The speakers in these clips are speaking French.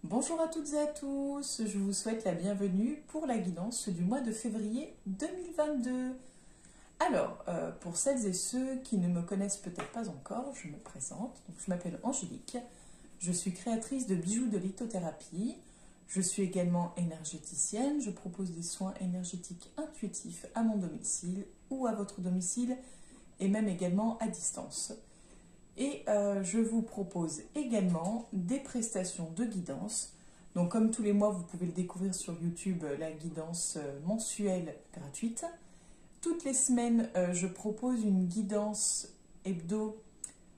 Bonjour à toutes et à tous, je vous souhaite la bienvenue pour la guidance du mois de février 2022. Alors, pour celles et ceux qui ne me connaissent peut-être pas encore, je me présente. Donc, je m'appelle Angélique, je suis créatrice de bijoux de lithothérapie, je suis également énergéticienne, je propose des soins énergétiques intuitifs à mon domicile ou à votre domicile et même également à distance. Et je vous propose également des prestations de guidance. Donc comme tous les mois, vous pouvez le découvrir sur YouTube, la guidance mensuelle gratuite. Toutes les semaines, je propose une guidance hebdo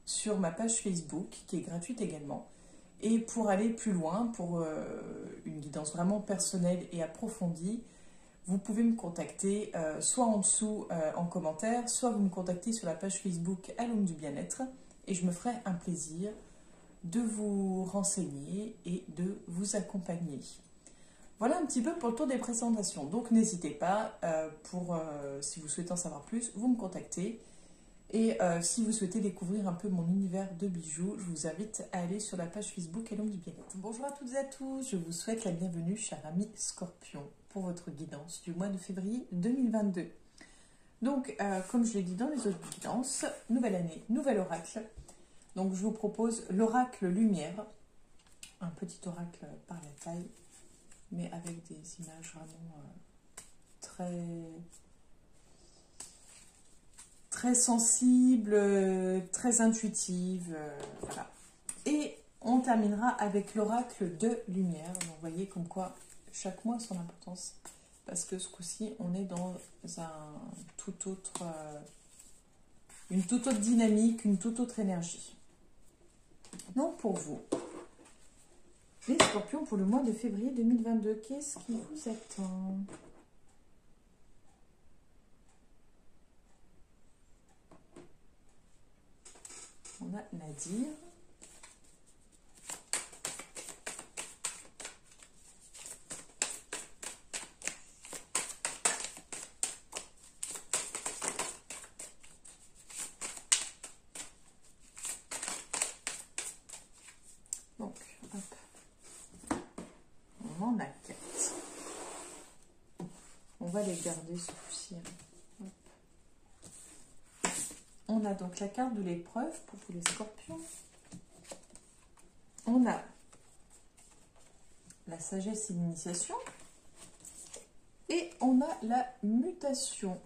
sur ma page Facebook, qui est gratuite également. Et pour aller plus loin, pour une guidance vraiment personnelle et approfondie, vous pouvez me contacter soit en dessous en commentaire, soit vous me contactez sur la page Facebook À l'Homme du Bien-être. Et je me ferai un plaisir de vous renseigner et de vous accompagner. Voilà un petit peu pour le tour des présentations. Donc n'hésitez pas, si vous souhaitez en savoir plus, vous me contactez. Et si vous souhaitez découvrir un peu mon univers de bijoux, je vous invite à aller sur la page Facebook À l'Homme du Bien-être. Bonjour à toutes et à tous, je vous souhaite la bienvenue, cher ami Scorpion, pour votre guidance du mois de février 2022. Donc, comme je l'ai dit dans les autres guidances, nouvelle année, nouvel oracle. Donc, je vous propose l'oracle lumière, un petit oracle par la taille, mais avec des images vraiment très sensibles, très intuitives. Voilà. Et on terminera avec l'oracle de lumière. Donc, vous voyez comme quoi chaque mois a son importance. Parce que ce coup-ci, on est dans une toute autre dynamique, une toute autre énergie. Donc pour vous, les Scorpions pour le mois de février 2022, qu'est-ce qui vous attend? On a Nadir. Donc, hop. On en a 4. On va les garder ce coup-ci. On a donc la carte de l'épreuve pour tous les Scorpions. On a la sagesse et l'initiation. Et on a la mutation.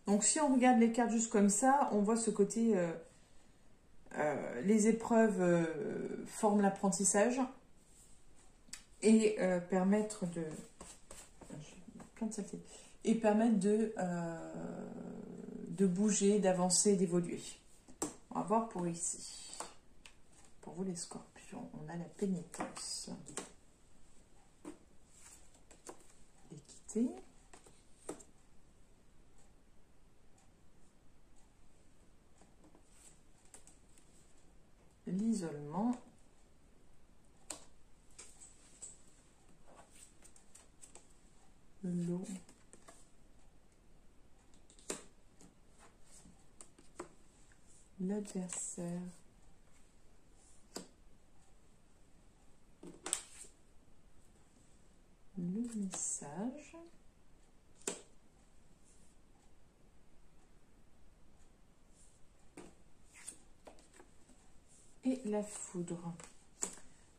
Donc si on regarde les cartes juste comme ça, on voit ce côté... les épreuves forment l'apprentissage et permettent de... Et permettent de bouger, d'avancer, d'évoluer. On va voir pour ici. Pour vous les Scorpions, on a la pénitence. L'équité. L'isolement. L'eau. L'adversaire. Le message. Et la foudre.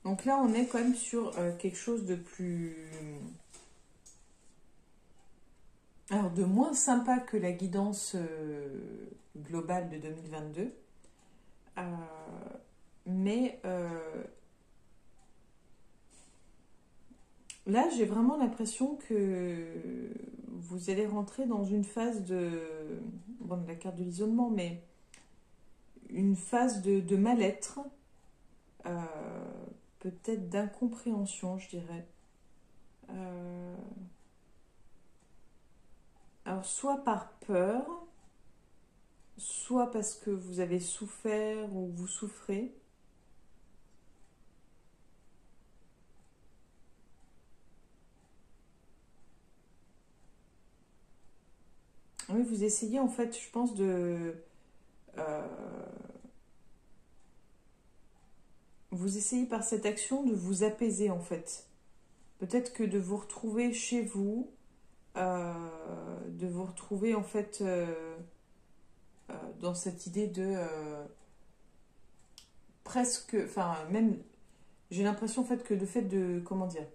Donc là, on est quand même sur quelque chose de plus... Alors, de moins sympa que la guidance globale de 2022. Mais là, j'ai vraiment l'impression que vous allez rentrer dans une phase de... Bon, la carte de l'isolement, mais une phase de mal-être, peut-être d'incompréhension, je dirais. Alors, soit par peur, soit parce que vous avez souffert ou vous souffrez. Oui, vous essayez en fait, je pense, de... vous essayez par cette action de vous apaiser en fait. Peut-être que de vous retrouver chez vous, de vous retrouver en fait dans cette idée de presque, enfin même, j'ai l'impression en fait que le fait de, comment dire,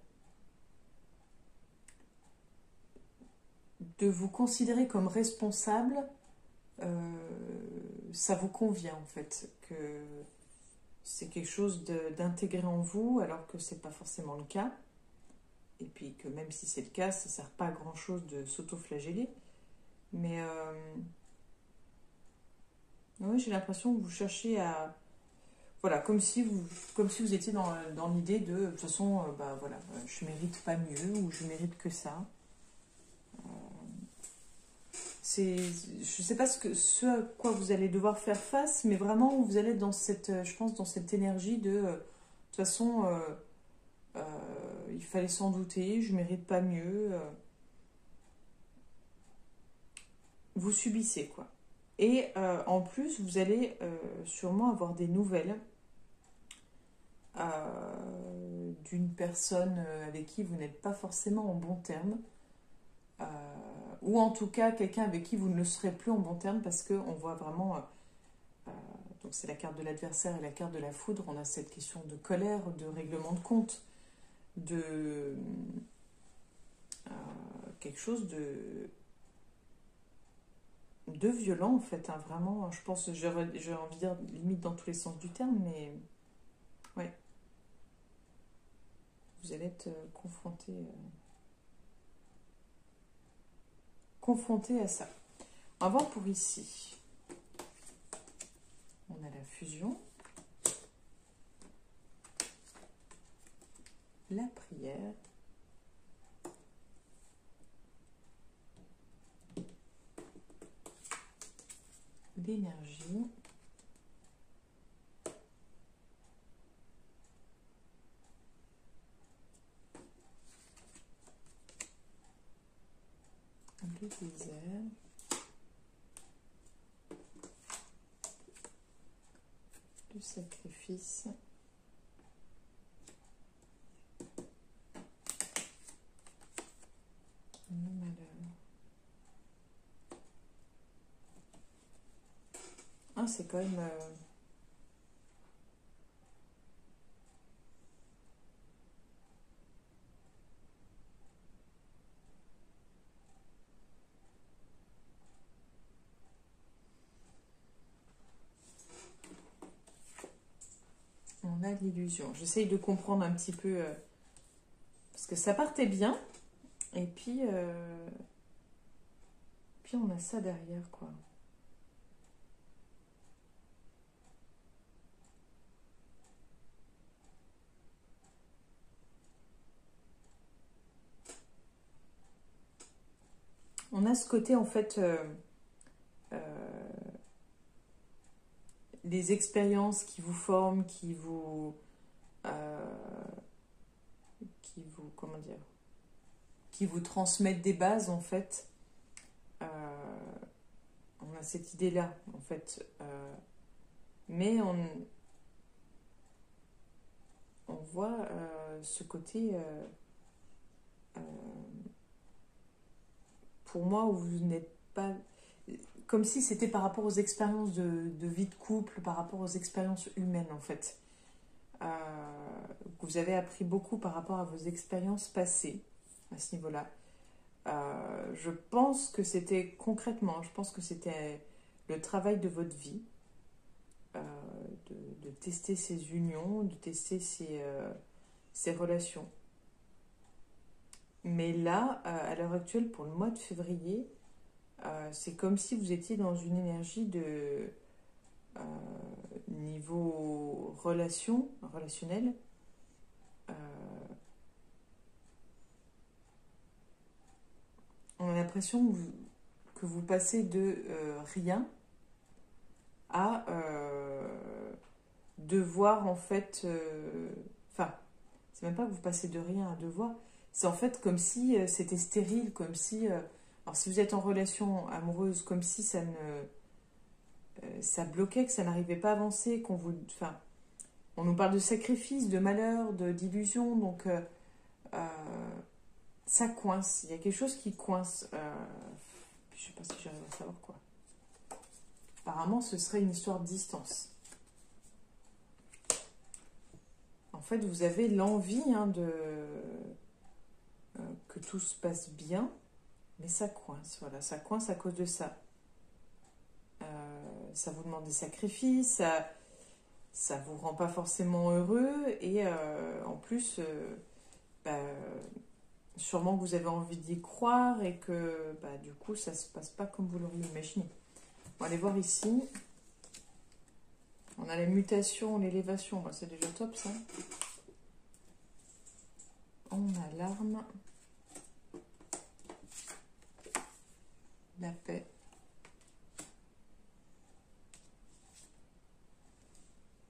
de vous considérer comme responsable, ça vous convient en fait, que c'est quelque chose d'intégrer en vous alors que c'est pas forcément le cas. Et puis que même si c'est le cas, ça sert pas à grand chose de s'auto-flageller. Mais oui, j'ai l'impression que vous cherchez à... Voilà, comme si vous étiez dans l'idée de toute façon, bah voilà, je mérite pas mieux ou je mérite que ça. Je sais pas ce à quoi vous allez devoir faire face, mais vraiment vous allez être dans cette, je pense, dans cette énergie de toute façon, il fallait s'en douter, je mérite pas mieux. Vous subissez quoi. Et en plus, vous allez sûrement avoir des nouvelles d'une personne avec qui vous n'êtes pas forcément en bon terme. Ou en tout cas quelqu'un avec qui vous ne serez plus en bon terme parce qu'on voit vraiment, donc c'est la carte de l'adversaire et la carte de la foudre, on a cette question de colère, de règlement de compte, de quelque chose de violent en fait, hein, vraiment, je pense, j'aurais envie de dire limite dans tous les sens du terme, mais ouais, vous allez être confronté à ça. On va voir pour ici. On a la fusion, la prière, l'énergie, le désert, le sacrifice, le malheur. Ah, c'est quand même... on a l'illusion. J'essaye de comprendre un petit peu... parce que ça partait bien. Et puis... puis on a ça derrière, quoi. On a ce côté, en fait, les expériences qui vous forment, comment dire, qui vous transmettent des bases, en fait. On a cette idée-là, en fait. Mais on voit ce côté... pour moi, où vous n'êtes pas... Comme si c'était par rapport aux expériences de vie de couple, par rapport aux expériences humaines, en fait. Vous avez appris beaucoup par rapport à vos expériences passées, à ce niveau-là. Je pense que c'était, concrètement, je pense que c'était le travail de votre vie, de tester ces unions, de tester ces relations. Mais là, à l'heure actuelle, pour le mois de février, c'est comme si vous étiez dans une énergie de niveau relationnel. On a l'impression que vous passez de rien à devoir en fait... Enfin, c'est même pas que vous passez de rien à devoir. C'est en fait comme si c'était stérile, comme si... alors si vous êtes en relation amoureuse, comme si ça bloquait, que ça n'arrivait pas à avancer, qu'on vous... Enfin, On nous parle de sacrifice, de malheur, d'illusion, donc ça coince. Il y a quelque chose qui coince. Je sais pas si j'arrive à savoir quoi. Apparemment, ce serait une histoire de distance. En fait, vous avez l'envie que tout se passe bien, mais ça coince. Voilà, ça coince à cause de ça. Ça vous demande des sacrifices, ça vous rend pas forcément heureux, et en plus, sûrement que vous avez envie d'y croire et que du coup, ça se passe pas comme vous l'auriez imaginé. On va aller voir ici. On a la mutation, l'élévation, c'est déjà top ça. On a l'arme, la paix,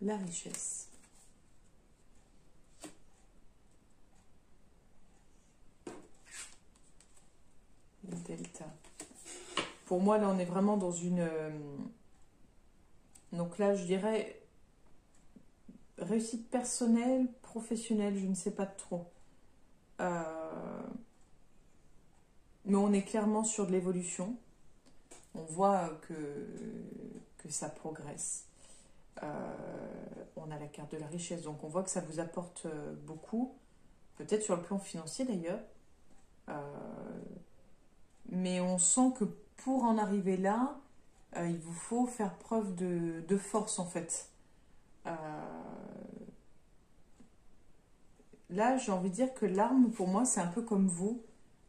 la richesse. Le delta. Pour moi, là, on est vraiment dans une... donc là, je dirais réussite personnelle, professionnelle, je ne sais pas trop. Mais on est clairement sur de l'évolution. On voit que ça progresse. On a la carte de la richesse, donc on voit que ça vous apporte beaucoup. Peut-être sur le plan financier d'ailleurs. Mais on sent que pour en arriver là, il vous faut faire preuve de force en fait. Là, j'ai envie de dire que l'arme, pour moi, c'est un peu comme vous.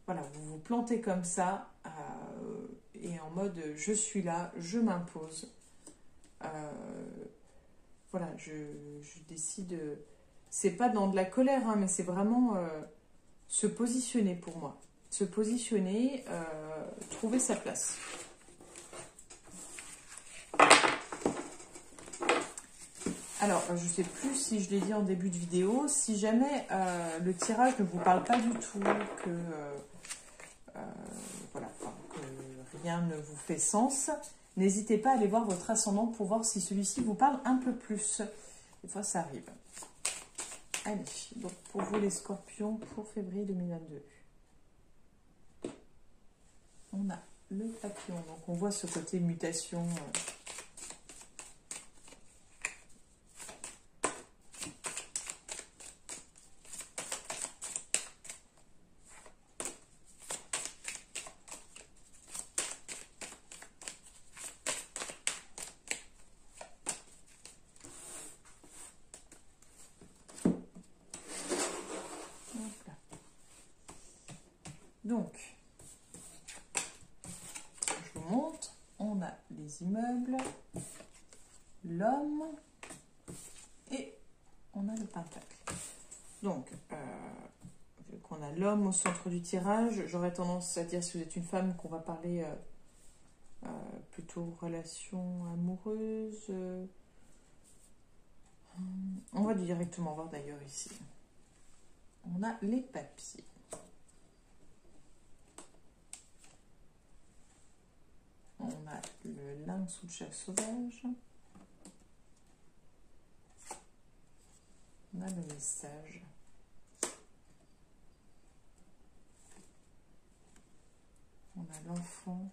Voilà, vous vous plantez comme ça, et en mode je suis là, je m'impose. Voilà, je décide. C'est pas dans de la colère, hein, mais c'est vraiment se positionner pour moi. Se positionner, trouver sa place. Alors, je ne sais plus si je l'ai dit en début de vidéo, si jamais le tirage ne vous parle pas du tout, voilà, que rien ne vous fait sens, n'hésitez pas à aller voir votre ascendant pour voir si celui-ci vous parle un peu plus. Des fois, ça arrive. Allez, donc pour vous les scorpions, pour février 2022. On a le papillon, donc on voit ce côté mutation. Donc, je vous montre, on a les immeubles, l'homme et on a le pentacle. Donc, vu qu'on a l'homme au centre du tirage, j'aurais tendance à dire, si vous êtes une femme, qu'on va parler plutôt relation amoureuse. On va directement voir d'ailleurs ici. On a les papiers. On a le lynx ou le chat sauvage. On a le message. On a l'enfant.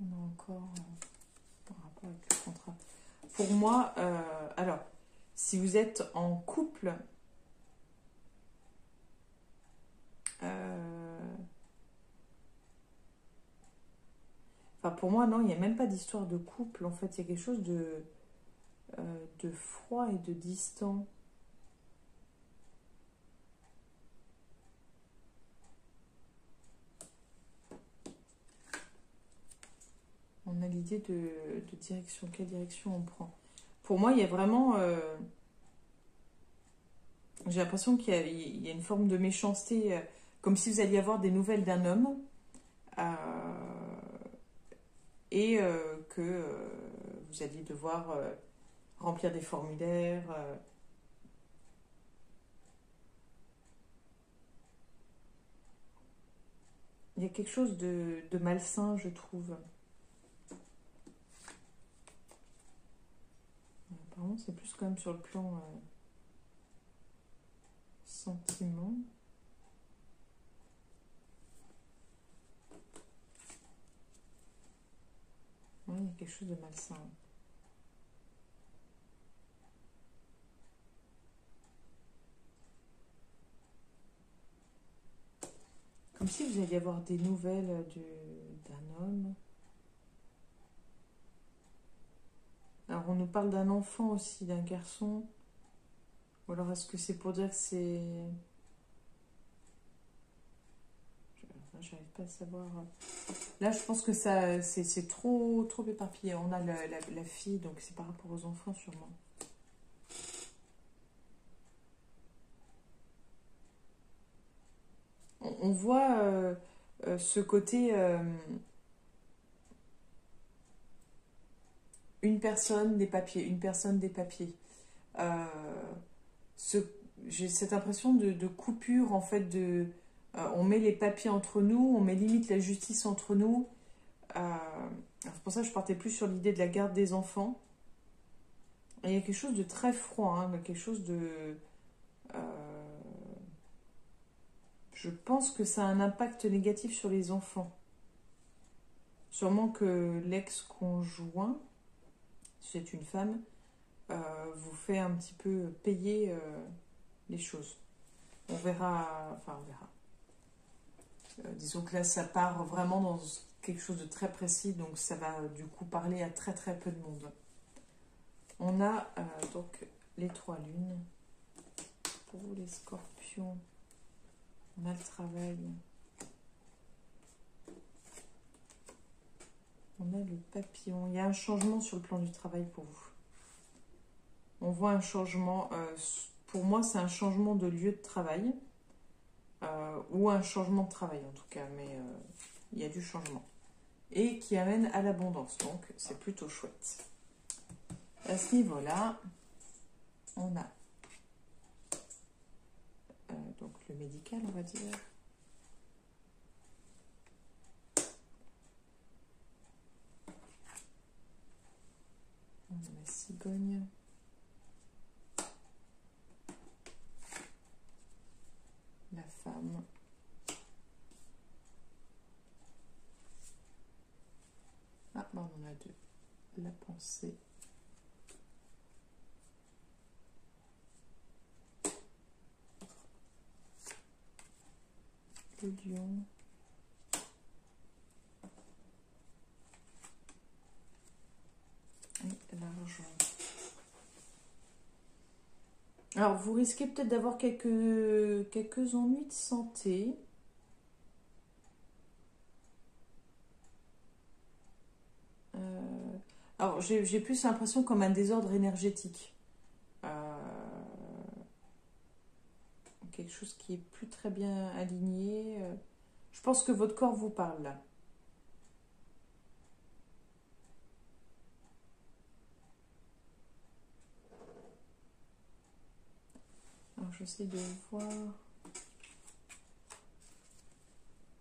On a encore un rapport avec le contrat. Pour moi, alors, si vous êtes en couple, pour moi, non, il n'y a même pas d'histoire de couple. En fait, il y a quelque chose de froid et de distant. On a l'idée de direction. Quelle direction on prend? Pour moi, il y a vraiment... j'ai l'impression qu'il y a une forme de méchanceté, comme si vous alliez avoir des nouvelles d'un homme. Et que vous alliez devoir remplir des formulaires. Il y a quelque chose de malsain, je trouve. Non, c'est plus quand même sur le plan sentiment. Oui, il y a quelque chose de malsain. Comme si vous alliez avoir des nouvelles d'un homme. Alors, on nous parle d'un enfant aussi, d'un garçon. Ou alors, est-ce que c'est pour dire que c'est... J'arrive pas à savoir. Là, je pense que ça, c'est trop éparpillé. On a la fille, donc c'est par rapport aux enfants, sûrement. On voit ce côté... une personne, des papiers. Une personne, des papiers. Euh, j'ai cette impression de coupure, en fait, on met les papiers entre nous, on met limite la justice entre nous. C'est pour ça que je partais plus sur l'idée de la garde des enfants. Et il y a quelque chose de très froid, hein, quelque chose de... je pense que ça a un impact négatif sur les enfants. Sûrement que l'ex-conjoint, si c'est une femme, vous fait un petit peu payer les choses. On verra, enfin on verra. Disons que là, ça part vraiment dans quelque chose de très précis, donc ça va du coup parler à très peu de monde. On a donc les 3 lunes. Pour vous les scorpions, on a le travail. On a le papillon. Il y a un changement sur le plan du travail pour vous. On voit un changement. Pour moi, c'est un changement de lieu de travail. Ou un changement de travail en tout cas. Mais il y a du changement. Et qui amène à l'abondance. Donc, c'est plutôt chouette. À ce niveau-là, on a donc le médical, on va dire. On a la cigogne. La femme. Ah, bon, on en a 2. La pensée. Le lion. Et l'argent. Alors, vous risquez peut-être d'avoir quelques ennuis de santé. Alors, j'ai plus l'impression comme un désordre énergétique. Quelque chose qui est plus très bien aligné. Je pense que votre corps vous parle là. Alors, j'essaie de voir.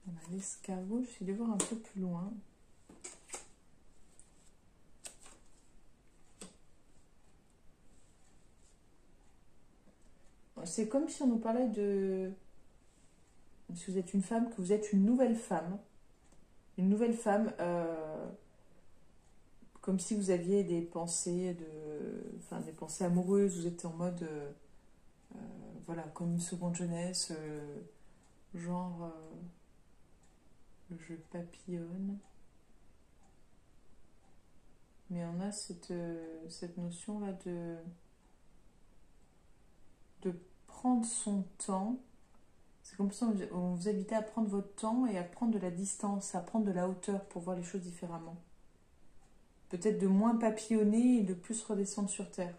On a l'escargot. J'essaie de voir un peu plus loin. C'est comme si on nous parlait de... Si vous êtes une femme, que vous êtes une nouvelle femme. Une nouvelle femme, comme si vous aviez des pensées des pensées amoureuses. Vous êtes en mode, voilà, comme une seconde jeunesse, genre, je papillonne. Mais on a cette notion-là de prendre son temps. C'est comme ça on vous invite à prendre votre temps et à prendre de la distance, à prendre de la hauteur pour voir les choses différemment. Peut-être de moins papillonner et de plus redescendre sur terre.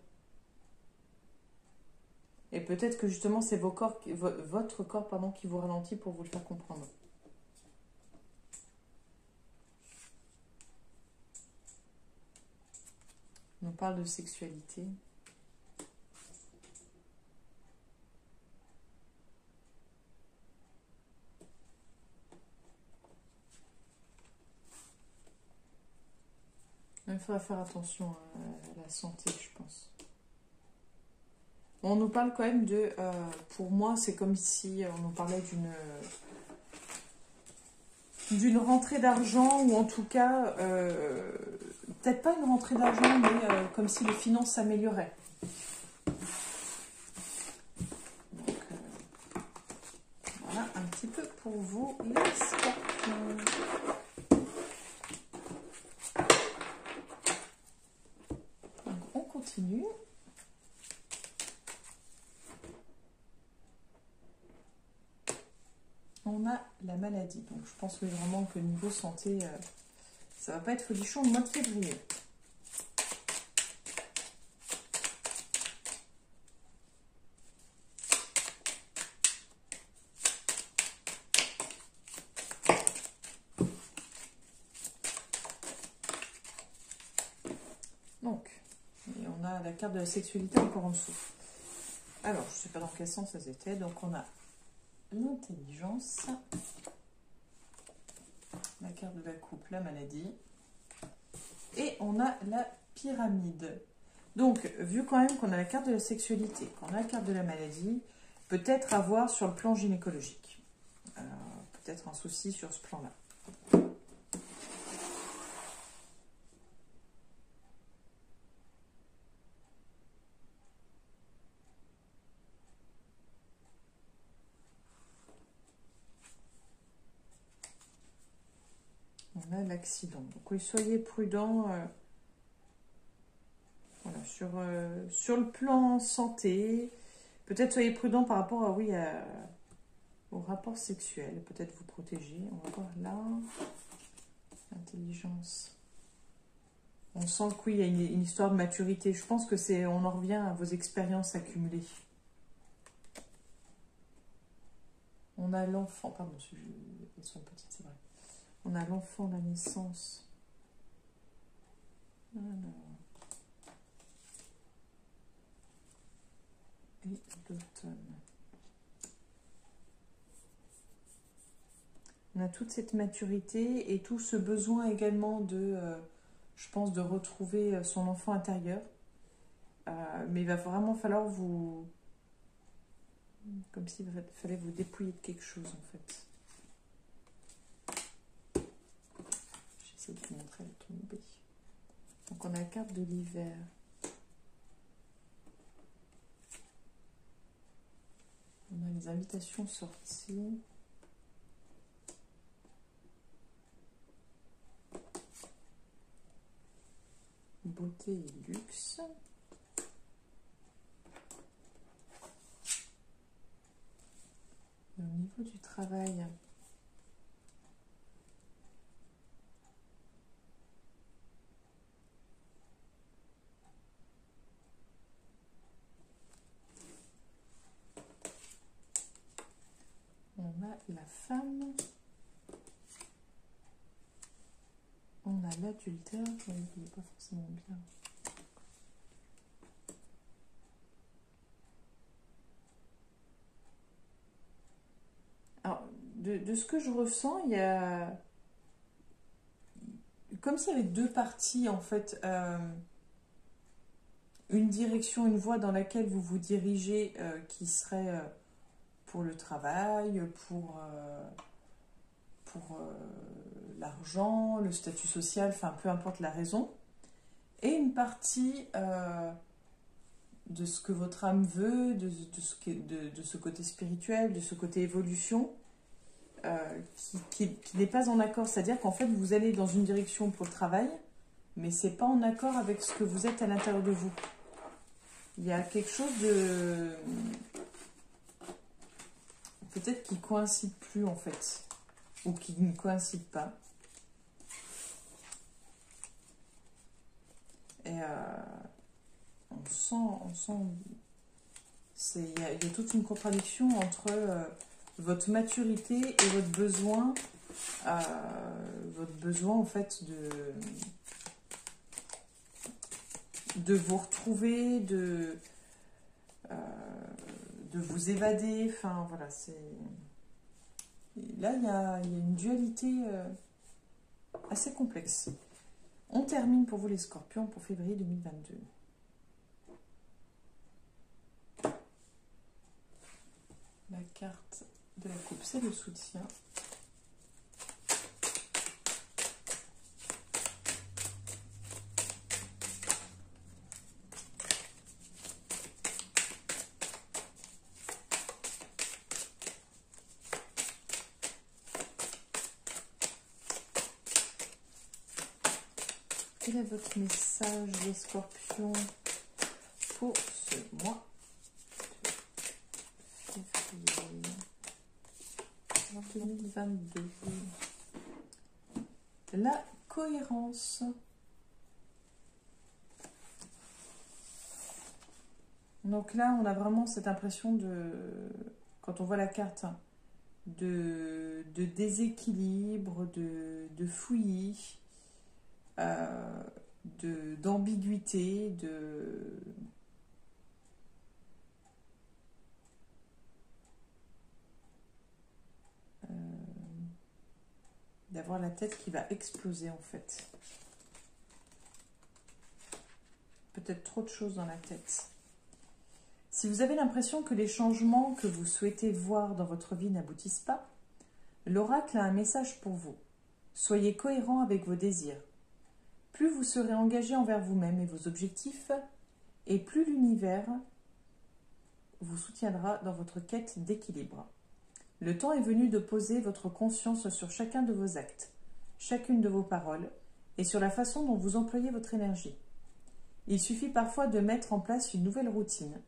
Et peut-être que justement c'est votre corps qui vous ralentit pour vous le faire comprendre. On parle de sexualité. Il faudra faire attention à la santé, je pense. On nous parle quand même de... pour moi, c'est comme si on nous parlait d'une rentrée d'argent, ou en tout cas, peut-être pas une rentrée d'argent, mais comme si les finances s'amélioraient. Donc, voilà un petit peu pour vous, les scorpions. Donc, on continue. On a la maladie. Donc, je pense que vraiment que niveau santé, ça va pas être folichon au mois de février. Donc, et on a la carte de la sexualité encore en dessous. Alors, je ne sais pas dans quel sens ça c'était. Donc, on a l'intelligence, la carte de la coupe, la maladie, et on a la pyramide. Donc, vu quand même qu'on a la carte de la sexualité, qu'on a la carte de la maladie, peut-être avoir sur le plan gynécologique. Peut-être un souci sur ce plan-là. On a l'accident. Donc, oui, soyez prudents voilà, sur le plan santé. Peut-être soyez prudents par rapport à, oui, au rapport sexuel. Peut-être vous protéger. On va voir là. Intelligence. On sent que oui, il y a une histoire de maturité. Je pense que c'est, on en revient à vos expériences accumulées. On a l'enfant. Pardon, elles sont petites, c'est vrai. On a l'enfant, la naissance. Alors. Et l'automne. On a toute cette maturité et tout ce besoin également de, je pense, de retrouver son enfant intérieur. Mais il va vraiment falloir vous... Comme s'il fallait vous dépouiller de quelque chose, en fait. J'essaie de vous montrer la tombée. Donc, on a la carte de l'hiver. On a les invitations sorties. Beauté et luxe. Et au niveau du travail, on a la femme, on a l'adultère, il n'est pas forcément bien. Alors, de ce que je ressens, il y a... Comme s'il y avait deux parties, en fait. Une direction, une voie dans laquelle vous vous dirigez, qui serait pour le travail, pour l'argent, le statut social, enfin, peu importe la raison. Et une partie... de ce que votre âme veut, de ce côté spirituel, de ce côté évolution, qui n'est pas en accord. C'est-à-dire qu'en fait, vous allez dans une direction pour le travail, mais ce n'est pas en accord avec ce que vous êtes à l'intérieur de vous. Il y a quelque chose de... peut-être qui ne coïncide plus, en fait, ou qui ne coïncide pas. Et... on sent il y a toute une contradiction entre votre maturité et votre besoin en fait de vous retrouver, de vous évader, enfin voilà, c'est... Là, il y a une dualité assez complexe. On termine pour vous les scorpions pour février 2022. La carte de la coupe, c'est le soutien. Quel est votre message, les scorpions, pour ce mois de février 2022? La cohérence. Donc là, on a vraiment cette impression de, quand on voit la carte, de déséquilibre, de fouillis. D'ambiguïté, d'avoir la tête qui va exploser en fait. Peut-être trop de choses dans la tête. Si vous avez l'impression que les changements que vous souhaitez voir dans votre vie n'aboutissent pas, l'oracle a un message pour vous. Soyez cohérent avec vos désirs. Plus vous serez engagé envers vous-même et vos objectifs, et plus l'univers vous soutiendra dans votre quête d'équilibre. Le temps est venu de poser votre conscience sur chacun de vos actes, chacune de vos paroles, et sur la façon dont vous employez votre énergie. Il suffit parfois de mettre en place une nouvelle routine,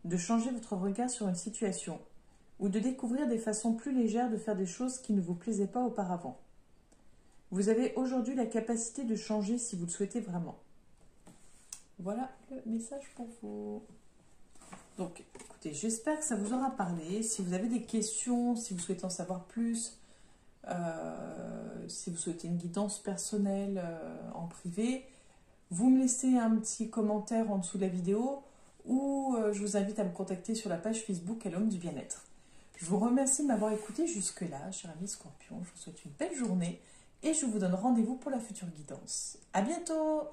de changer votre regard sur une situation, ou de découvrir des façons plus légères de faire des choses qui ne vous plaisaient pas auparavant. Vous avez aujourd'hui la capacité de changer si vous le souhaitez vraiment. Voilà le message pour vous. Donc, écoutez, j'espère que ça vous aura parlé. Si vous avez des questions, si vous souhaitez en savoir plus, si vous souhaitez une guidance personnelle en privé, vous me laissez un petit commentaire en dessous de la vidéo ou je vous invite à me contacter sur la page Facebook à l'homme du bien-être. Je vous remercie de m'avoir écouté jusque-là, cher ami Scorpion. Je vous souhaite une belle journée. Et je vous donne rendez-vous pour la future guidance. À bientôt!